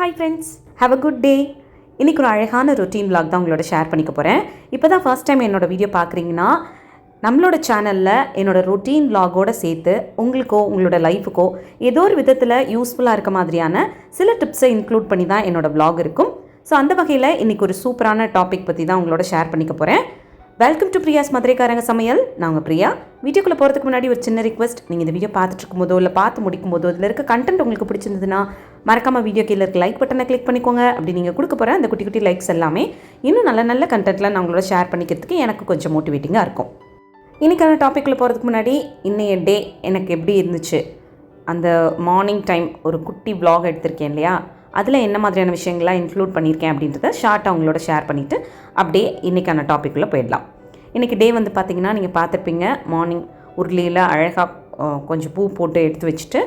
Hi friends, have a good day. இன்றைக்கி ஒரு அழகான ரொட்டீன் vlog தான் உங்களோட ஷேர் பண்ணிக்க போகிறேன். இப்போ தான் ஃபர்ஸ்ட் டைம் என்னோடய வீடியோ பார்க்குறீங்கன்னா நம்மளோட சேனலில் என்னோடய ரொட்டீன் vlogஓடு சேர்த்து உங்களுக்கோ உங்களோட லைஃபுக்கோ ஏதோ ஒரு விதத்தில் யூஸ்ஃபுல்லாக இருக்க மாதிரியான சில டிப்ஸை இன்க்ளூட் பண்ணி தான் என்னோடய vlog இருக்கும். ஸோ அந்த வகையில் இன்றைக்கி ஒரு சூப்பரான டாபிக் பற்றி தான் உங்களோட ஷேர் பண்ணிக்க போகிறேன். வெல்கம் டு பிரியாஸ் மதுரைக்காரங்க சமையல். நான் உங்கள் பிரியா. வீடியோக்குள்ளே போகிறதுக்கு முன்னாடி ஒரு சின்ன ரிக்வெஸ்ட், நீங்கள் இந்த வீடியோ பார்த்துட்டு இருக்கும்போதோ இல்லை பார்த்து முடிக்கும் போதோ இதில் இருக்க கண்டென்ட் உங்களுக்கு பிடிச்சிருந்ததுன்னா மறக்காமல் வீடியோ கீழே இருக்க லைக் பட்டனை கிளிக் பண்ணிக்கோங்க. அப்படி நீங்கள் கொடுக்க போகிற அந்த குட்டி குட்டி லைக்ஸ் எல்லாமே இன்னும் நல்ல நல்ல கண்டென்ட்டில் நான் உங்களோட ஷேர் பண்ணிக்கிறதுக்கு எனக்கு கொஞ்சம் மோட்டிவேட்டிங்காக இருக்கும். இன்றைக்கான டாப்பிக்கில் போகிறதுக்கு முன்னாடி இன்றைய டே எனக்கு எப்படி இருந்துச்சு, அந்த மார்னிங் டைம் ஒரு குட்டி vlog எடுத்திருக்கேன் இல்லையா, அதில் என்ன மாதிரியான விஷயங்கள்லாம் இன்க்ளூட் பண்ணியிருக்கேன் அப்படின்றத ஷார்ட்டாக அவங்களோட ஷேர் பண்ணிவிட்டு அப்படியே இன்றைக்கான டாப்பிக்குள்ளே போயிடலாம். இன்றைக்கி டே வந்து பார்த்திங்கன்னா நீங்கள் பார்த்துருப்பீங்க, மார்னிங் உருளியில் அழகாக கொஞ்சம் பூ போட்டு எடுத்து வச்சுட்டு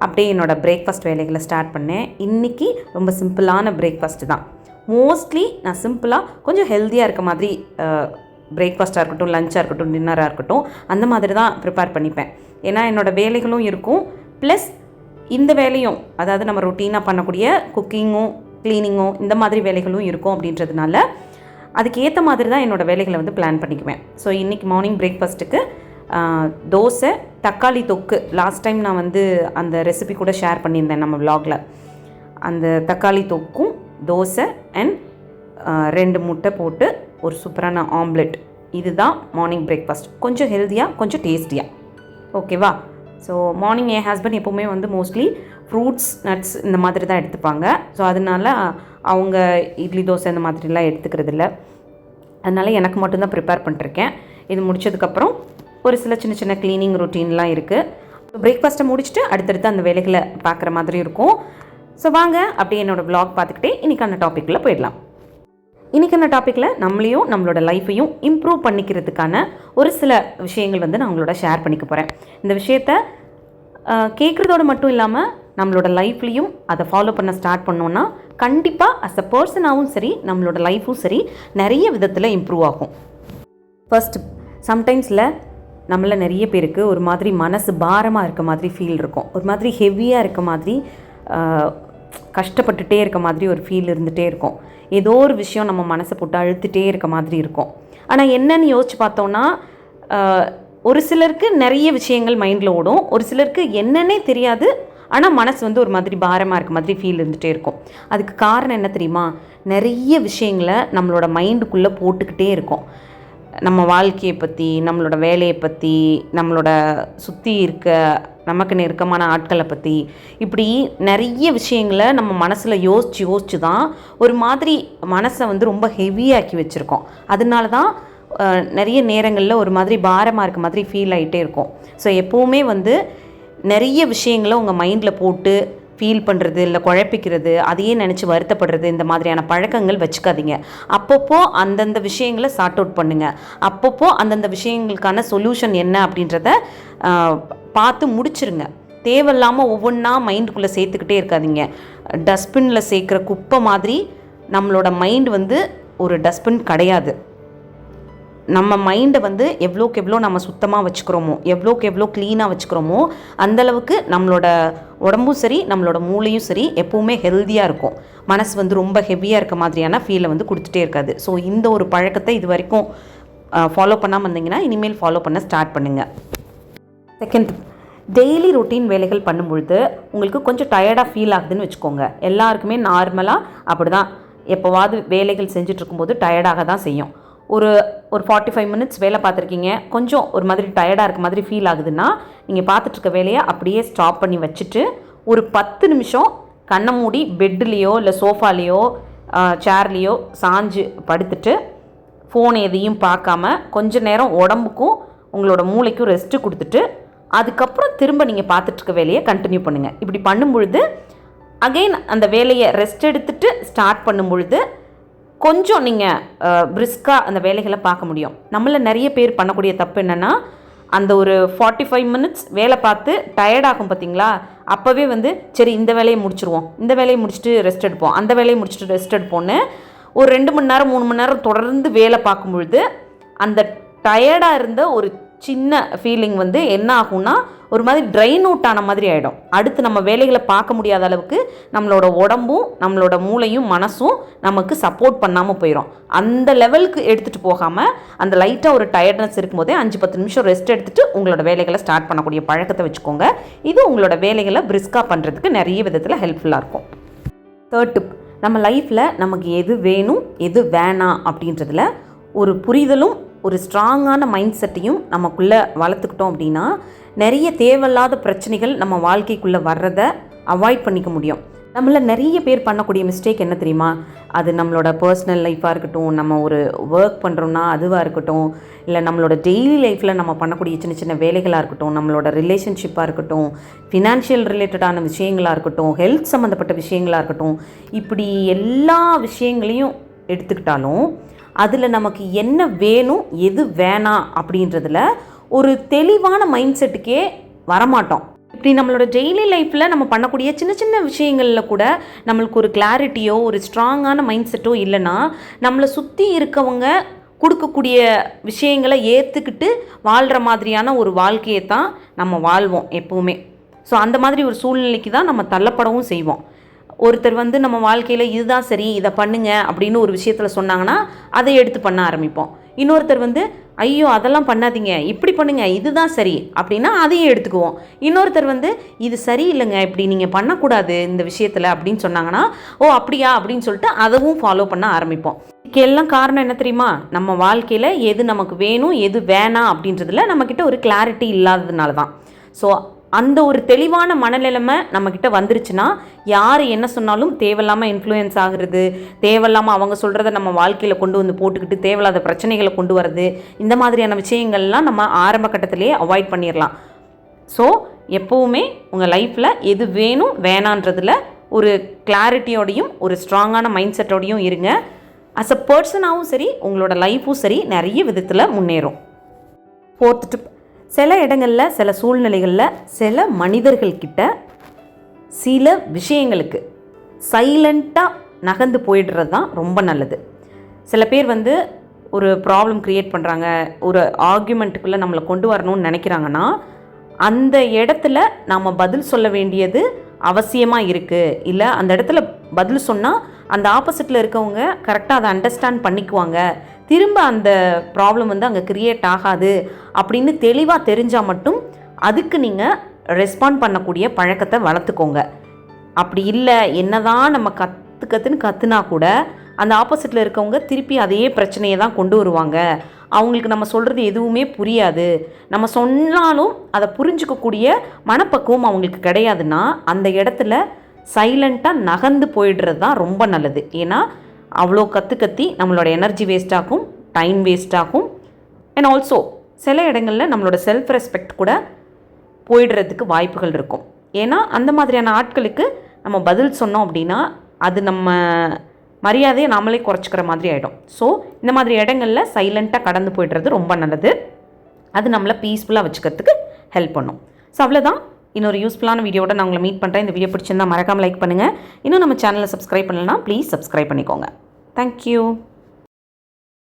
அப்படியே என்னோடய பிரேக்ஃபாஸ்ட் வேலைகளை ஸ்டார்ட் பண்ணேன். இன்றைக்கி ரொம்ப சிம்பிளான பிரேக்ஃபாஸ்ட்டு தான். மோஸ்ட்லி நான் சிம்பிளாக கொஞ்சம் ஹெல்த்தியாக இருக்க மாதிரி பிரேக்ஃபாஸ்ட்டாக இருக்கட்டும், லஞ்சாக இருக்கட்டும், டின்னராக இருக்கட்டும், அந்த மாதிரி தான் ப்ரிப்பேர் பண்ணிப்பேன். ஏன்னா என்னோடய வேலைகளும் இருக்கும், ப்ளஸ் இந்த வேலையும், அதாவது நம்ம ரொட்டீனாக பண்ணக்கூடிய குக்கிங்கும் க்ளீனிங்கும் இந்த மாதிரி வேலைகளும் இருக்கும். அப்படின்றதுனால அதுக்கு ஏற்ற மாதிரி தான் என்னோடய வேலைகளை வந்து பிளான் பண்ணிக்குவேன். ஸோ இன்றைக்கி மார்னிங் பிரேக்ஃபாஸ்ட்டுக்கு தோசை, தக்காளி தொக்கு. லாஸ்ட் டைம் நான் வந்து அந்த ரெசிபி கூட ஷேர் பண்ணியிருந்தேன் நம்ம vlogல. அந்த தக்காளி தொக்கும் தோசை அண்ட் 2 முட்டை போட்டு ஒரு சூப்பரான ஆம்லெட். இதுதான் மார்னிங் பிரேக்ஃபாஸ்ட். கொஞ்சம் ஹெல்த்தியாக, கொஞ்சம் டேஸ்டியாக. ஓகேவா? ஸோ மார்னிங் என் ஹஸ்பண்ட் எப்போவுமே வந்து மோஸ்ட்லி ஃப்ரூட்ஸ், நட்ஸ் இந்த மாதிரி தான் எடுத்துப்பாங்க. ஸோ அதனால் அவங்க இட்லி தோசை இந்த மாதிரிலாம் எடுத்துக்கிறது இல்லை. அதனால் எனக்கு மட்டும்தான் ப்ரிப்பேர் பண்ணிட்டுருக்கேன். இது முடித்ததுக்கப்புறம் ஒரு சில சின்ன சின்ன க்ளீனிங் ரொட்டீன்லாம் இருக்குது. ஸோ பிரேக்ஃபாஸ்ட்டை முடிச்சுட்டு அடுத்தடுத்து அந்த வேலைகளை பார்க்குற மாதிரி இருக்கும். ஸோ வாங்க அப்படியே என்னோடய vlog பார்த்துக்கிட்டே இன்றைக்கான டாப்பிக்கில் போயிடலாம். இன்றைக்கான டாப்பிக்கில் நம்மளையும் நம்மளோட லைஃப்பையும் இம்ப்ரூவ் பண்ணிக்கிறதுக்கான ஒரு சில விஷயங்கள் வந்து நான் உங்களோட ஷேர் பண்ணிக்க போகிறேன். இந்த விஷயத்த கேட்குறதோடு மட்டும் இல்லாமல் நம்மளோட லைஃப்லேயும் அதை ஃபாலோ பண்ண ஸ்டார்ட் பண்ணோன்னா கண்டிப்பாக அஸ் அ பர்சனாகவும் சரி, நம்மளோட லைஃப்பும் சரி, நிறைய விதத்தில் இம்ப்ரூவ் ஆகும். ஃபர்ஸ்ட், சம்டைம்ஸில் நம்மள நிறைய பேருக்கு ஒரு மாதிரி மனசு பாரமாக இருக்க மாதிரி ஃபீல் இருக்கும். ஒரு மாதிரி ஹெவியாக இருக்க மாதிரி, கஷ்டப்பட்டுட்டே இருக்க மாதிரி ஒரு ஃபீல் இருந்துகிட்டே இருக்கும். ஏதோ ஒரு விஷயம் நம்ம மனசை போட்டு அழுத்துகிட்டே இருக்க மாதிரி இருக்கும். ஆனால் என்னன்னு யோசிச்சு பார்த்தோன்னா, ஒரு சிலருக்கு நிறைய விஷயங்கள் மைண்டில் ஓடும், ஒரு சிலருக்கு என்னன்னே தெரியாது, ஆனால் மனசு வந்து ஒரு மாதிரி பாரமாக இருக்க மாதிரி ஃபீல் இருந்துகிட்டே இருக்கும். அதுக்கு காரணம் என்ன தெரியுமா? நிறைய விஷயங்களை நம்மளோட மைண்டுக்குள்ளே போட்டுக்கிட்டே இருக்கும். நம்ம வாழ்க்கையை பற்றி, நம்மளோட வேலையை பற்றி, நம்மளோட சுற்றி இருக்க நமக்கு நெருக்கமான ஆட்களை பற்றி, இப்படி நிறைய விஷயங்களை நம்ம மனசில் யோசித்து தான் ஒரு மாதிரி மனசை வந்து ரொம்ப ஹெவியாக்கி வச்சுருக்கோம். அதனால தான் நிறைய நேரங்களில் ஒரு மாதிரி பாரமாக இருக்க மாதிரி ஃபீல் ஆகிட்டே இருக்கும். ஸோ எப்போவுமே வந்து நிறைய விஷயங்களை உங்கள் மைண்டில் போட்டு ஃபீல் பண்ணுறது, இல்லை குழப்பிக்கிறது, அதையே நினச்சி வருத்தப்படுறது, இந்த மாதிரியான பழக்கங்கள் வச்சுக்காதீங்க. அப்பப்போ அந்தந்த விஷயங்களை சார்ட் அவுட் பண்ணுங்கள். அப்பப்போ அந்தந்த விஷயங்களுக்கான சொல்யூஷன் என்ன அப்படின்றத பார்த்து முடிச்சிருங்க. தேவையில்லாமல் ஒவ்வொன்றா மைண்டுக்குள்ளே சேர்த்துக்கிட்டே இருக்காதீங்க. டஸ்ட்பினில் சேர்க்குற குப்பை மாதிரி நம்மளோட மைண்டு வந்து ஒரு டஸ்ட்பின் கிடையாது. நம்ம மைண்டை வந்து எவ்வளோக்கு எவ்வளோ நம்ம சுத்தமாக வச்சுக்கிறோமோ, எவ்வளோக்கு எவ்வளோ க்ளீனாக வச்சுக்கிறோமோ, அந்தளவுக்கு நம்மளோட உடம்பும் சரி, நம்மளோட மூளையும் சரி எப்போவுமே ஹெல்த்தியாக இருக்கும். மனசு வந்து ரொம்ப ஹெவியாக இருக்க மாதிரியான ஃபீலை வந்து கொடுத்துட்டே இருக்காது. ஸோ இந்த ஒரு பழக்கத்தை இது வரைக்கும் ஃபாலோ பண்ணாமல் இருந்தீங்கன்னா இனிமேல் ஃபாலோ பண்ண ஸ்டார்ட் பண்ணுங்கள். செகண்ட், டெய்லி ரொட்டீன் வேலைகள் பண்ணும்பொழுது உங்களுக்கு கொஞ்சம் டயர்டாக ஃபீல் ஆகுதுன்னு வச்சுக்கோங்க. எல்லாருக்குமே நார்மலாக அப்படி தான், எப்போவாது வேலைகள் செஞ்சுட்ருக்கும்போது டயர்டாக தான் செய்யும். ஒரு 45 மினிட்ஸ் வேலை பார்த்துருக்கீங்க, கொஞ்சம் ஒரு மாதிரி டயர்டாக இருக்க மாதிரி ஃபீல் ஆகுதுன்னா நீங்கள் பார்த்துட்ருக்க வேலையை அப்படியே ஸ்டாப் பண்ணி வச்சுட்டு ஒரு 10 நிமிஷம் கண்ணை மூடி பெட்லேயோ இல்லை சோஃபாலேயோ சேர்லேயோ சாஞ்சு படுத்துட்டு ஃபோன் எதையும் பார்க்காம கொஞ்ச நேரம் உடம்புக்கும் உங்களோட மூளைக்கும் ரெஸ்ட்டு கொடுத்துட்டு அதுக்கப்புறம் திரும்ப நீங்கள் பார்த்துட்ருக்க வேலையை கண்டினியூ பண்ணுங்கள். இப்படி பண்ணும்பொழுது அகெயின் அந்த வேலையை ரெஸ்ட் எடுத்துகிட்டு ஸ்டார்ட் பண்ணும்பொழுது கொஞ்சம் நீங்கள் பிரிஸ்காக அந்த வேலைகளை பார்க்க முடியும். நம்மள நிறைய பேர் பண்ணக்கூடிய தப்பு என்னென்னா, அந்த ஒரு 45 மினிட்ஸ் வேலை பார்த்து டயர்டாகும் பார்த்தீங்களா, அப்போவே வந்து சரி இந்த வேலையை முடிச்சுருவோம், இந்த வேலையை முடிச்சுட்டு ரெஸ்ட் எடுப்போம், அந்த வேலையை முடிச்சுட்டு ரெஸ்ட் எடுப்போன்னு ஒரு 2 மணி நேரம் 3 மணி நேரம் தொடர்ந்து வேலை பார்க்கும்பொழுது அந்த டயர்டாக இருந்த ஒரு சின்ன ஃபீலிங் வந்து என்ன ஆகும்னா ஒரு மாதிரி ட்ரைன் அவுட் ஆன மாதிரி ஆகிடும். அடுத்து நம்ம வேலைகளை பார்க்க முடியாத அளவுக்கு நம்மளோட உடம்பும் நம்மளோட மூளையும் மனசும் நமக்கு சப்போர்ட் பண்ணாமல் போயிடும். அந்த லெவலுக்கு எடுத்துகிட்டு போகாமல் அந்த லைட்டாக ஒரு டயர்ட்னஸ் இருக்கும்போதே 5-10 நிமிஷம் ரெஸ்ட் எடுத்துகிட்டு உங்களோட வேலைகளை ஸ்டார்ட் பண்ணக்கூடிய பழக்கத்தை வச்சுக்கோங்க. இது உங்களோட வேலைகளை பிரிஸ்காக பண்ணுறதுக்கு நிறைய விதத்தில் ஹெல்ப்ஃபுல்லாக இருக்கும். தேர்ட் டிப், நம்ம லைஃப்பில் நமக்கு எது வேணும் எது வேணாம் அப்படின்றதுல ஒரு புரிதலும் ஒரு ஸ்ட்ராங்கான மைண்ட் செட்டையும் நமக்குள்ளே வளர்த்துக்கிட்டோம் அப்படின்னா நிறைய தேவையில்லாத பிரச்சனைகள் நம்ம வாழ்க்கைக்குள்ளே வர்றதை அவாய்ட் பண்ணிக்க முடியும். நம்மள நிறைய பேர் பண்ணக்கூடிய மிஸ்டேக் என்ன தெரியுமா? அது நம்மளோட பர்சனல் லைஃபாக இருக்கட்டும், நம்ம ஒரு ஒர்க் பண்ணுறோன்னா அதுவாக இருக்கட்டும், இல்லை நம்மளோட டெய்லி லைஃப்பில் நம்ம பண்ணக்கூடிய சின்ன சின்ன வேலைகளாக இருக்கட்டும், நம்மளோட ரிலேஷன்ஷிப்பாக இருக்கட்டும், ஃபினான்ஷியல் ரிலேட்டடான விஷயங்களாக இருக்கட்டும், ஹெல்த் சம்மந்தப்பட்ட விஷயங்களாக இருக்கட்டும், இப்படி எல்லா விஷயங்களையும் எடுத்துக்கிட்டாலும் அதில் நமக்கு என்ன வேணும் எது வேணாம் அப்படின்றதுல ஒரு தெளிவான மைண்ட் செட்டுக்கே வரமாட்டோம். இப்படி நம்மளோட டெய்லி லைஃப்பில் நம்ம பண்ணக்கூடிய சின்ன சின்ன விஷயங்களில் கூட நம்மளுக்கு ஒரு கிளாரிட்டியோ ஒரு ஸ்ட்ராங்கான மைண்ட் செட்டோ இல்லைன்னா நம்மளை சுற்றி இருக்கவங்க கொடுக்கக்கூடிய விஷயங்களை ஏற்றுக்கிட்டு வாழ்கிற மாதிரியான ஒரு வாழ்க்கையை தான் நம்ம வாழ்வோம் எப்போவுமே. ஸோ அந்த மாதிரி ஒரு சூழ்நிலைக்கு தான் நம்ம தள்ளப்படவும் செய்வோம். ஒருத்தர் வந்து நம்ம வாழ்க்கையில் இதுதான் சரி இதை பண்ணுங்க அப்படின்னு ஒரு விஷயத்தில் சொன்னாங்கன்னா அதை எடுத்து பண்ண ஆரம்பிப்போம். இன்னொருத்தர் வந்து ஐயோ அதெல்லாம் பண்ணாதீங்க இப்படி பண்ணுங்க இதுதான் சரி அப்படின்னா அதையும் எடுத்துக்குவோம். இன்னொருத்தர் வந்து இது சரி இல்லைங்க இப்படி நீங்கள் பண்ணக்கூடாது இந்த விஷயத்தில் அப்படின்னு சொன்னாங்கன்னா ஓ அப்படியா அப்படின்னு சொல்லிட்டு அதவும் ஃபாலோ பண்ண ஆரம்பிப்போம். இதுக்கு எல்லாம் காரணம் என்ன தெரியுமா? நம்ம வாழ்க்கையில் எது நமக்கு வேணும் எது வேணாம் அப்படின்றதுல நம்மக்கிட்ட ஒரு கிளாரிட்டி இல்லாததுனால தான். ஸோ அந்த ஒரு தெளிவான மனநிலைமை நம்மக்கிட்ட வந்துருச்சுன்னா யார் என்ன சொன்னாலும் தேவையில்லாமல் இன்ஃப்ளூயன்ஸ் ஆகுறது, தேவையில்லாமல் அவங்க சொல்கிறத நம்ம வாழ்க்கையில் கொண்டு வந்து போட்டுக்கிட்டு தேவையில்லாத பிரச்சனைகளை கொண்டு வர்றது, இந்த மாதிரியான விஷயங்கள்லாம் நம்ம ஆரம்ப கட்டத்திலேயே அவாய்ட் பண்ணிடலாம். ஸோ எப்போவுமே உங்கள் லைஃப்பில் எது வேணும் வேணான்றதில் ஒரு கிளாரிட்டியோடையும் ஒரு ஸ்ட்ராங்கான மைண்ட் செட்டோடையும் இருங்க. அஸ் அ பர்சனாகவும் சரி உங்களோட லைஃப்பும் சரி நிறைய விதத்தில் முன்னேறும். ஃபோர்த் டிப், சில இடங்களில் சில சூழ்நிலைகளில் சில மனிதர்கள்கிட்ட சில விஷயங்களுக்கு சைலண்ட்டாக நகர்ந்து போயிடுறது தான் ரொம்ப நல்லது. சில பேர் வந்து ஒரு ப்ராப்ளம் க்ரியேட் பண்ணுறாங்க, ஒரு ஆர்கியூமெண்ட்டுக்குள்ளே நம்மளை கொண்டு வரணும்னு நினைக்கிறாங்கன்னா அந்த இடத்துல நாம் பதில் சொல்ல வேண்டியது அவசியமாக இருக்குது. இல்லை அந்த இடத்துல பதில் சொன்னால் அந்த ஆப்போசிட்டில் இருக்கவங்க கரெக்டாக அதை அண்டர்ஸ்டாண்ட் பண்ணிக்குவாங்க, திரும்ப அந்த ப்ராப்ளம் வந்து அங்கே க்ரியேட் ஆகாது அப்படின்னு தெளிவாக தெரிஞ்சால் மட்டும் அதுக்கு நீங்கள் ரெஸ்பாண்ட் பண்ணக்கூடிய பழக்கத்தை வளர்த்துக்கோங்க. அப்படி இல்லை என்னதான் நம்ம கற்றுன்னு கற்றுனா கூட அந்த ஆப்போசிட்டில் இருக்கவங்க திருப்பி அதே பிரச்சனையை தான் கொண்டு வருவாங்க, அவங்களுக்கு நம்ம சொல்கிறது எதுவுமே புரியாது, நம்ம சொன்னாலும் அதை புரிஞ்சுக்கக்கூடிய மனப்பக்குவம் அவங்களுக்கு கிடையாதுன்னா அந்த இடத்துல சைலண்ட்டாக நகர்ந்து போயிடுறது தான் ரொம்ப நல்லது. ஏன்னா அவ்வளோ கற்று நம்மளோட எனர்ஜி வேஸ்ட் ஆகும், டைம் வேஸ்ட் ஆகும். அண்ட் ஆல்சோ சில இடங்களில் நம்மளோட செல்ஃப் ரெஸ்பெக்ட் கூட போயிடுறதுக்கு வாய்ப்புகள் இருக்கும். ஏன்னா அந்த மாதிரியான ஆட்களுக்கு நம்ம பதில் சொன்னோம் அப்படின்னா அது நம்ம மரியாதையை நம்மளே குறைச்சிக்கிற மாதிரி ஆகிடும். ஸோ இந்த மாதிரி இடங்களில் சைலண்ட்டாக கடந்து போய்டுறது ரொம்ப நல்லது. அது நம்மளை பீஸ்ஃபுல்லாக வச்சுக்கிறதுக்கு ஹெல்ப் பண்ணும். ஸோ அவ்வளோதான். இன்னொரு யூஸ்ஃபுல்லான வீடியோட நான் உங்களை மீட் பண்ணுறேன். இந்த வீடியோ பிடிச்சிருந்தால் மறக்காமல் லைக் பண்ணுங்கள். இன்னும் நம்ம சேனலை சப்ஸ்கிரைப் பண்ணலன்னா ப்ளீஸ் சப்ஸ்கிரைப் பண்ணிக்கோங்க. தேங்க்யூ.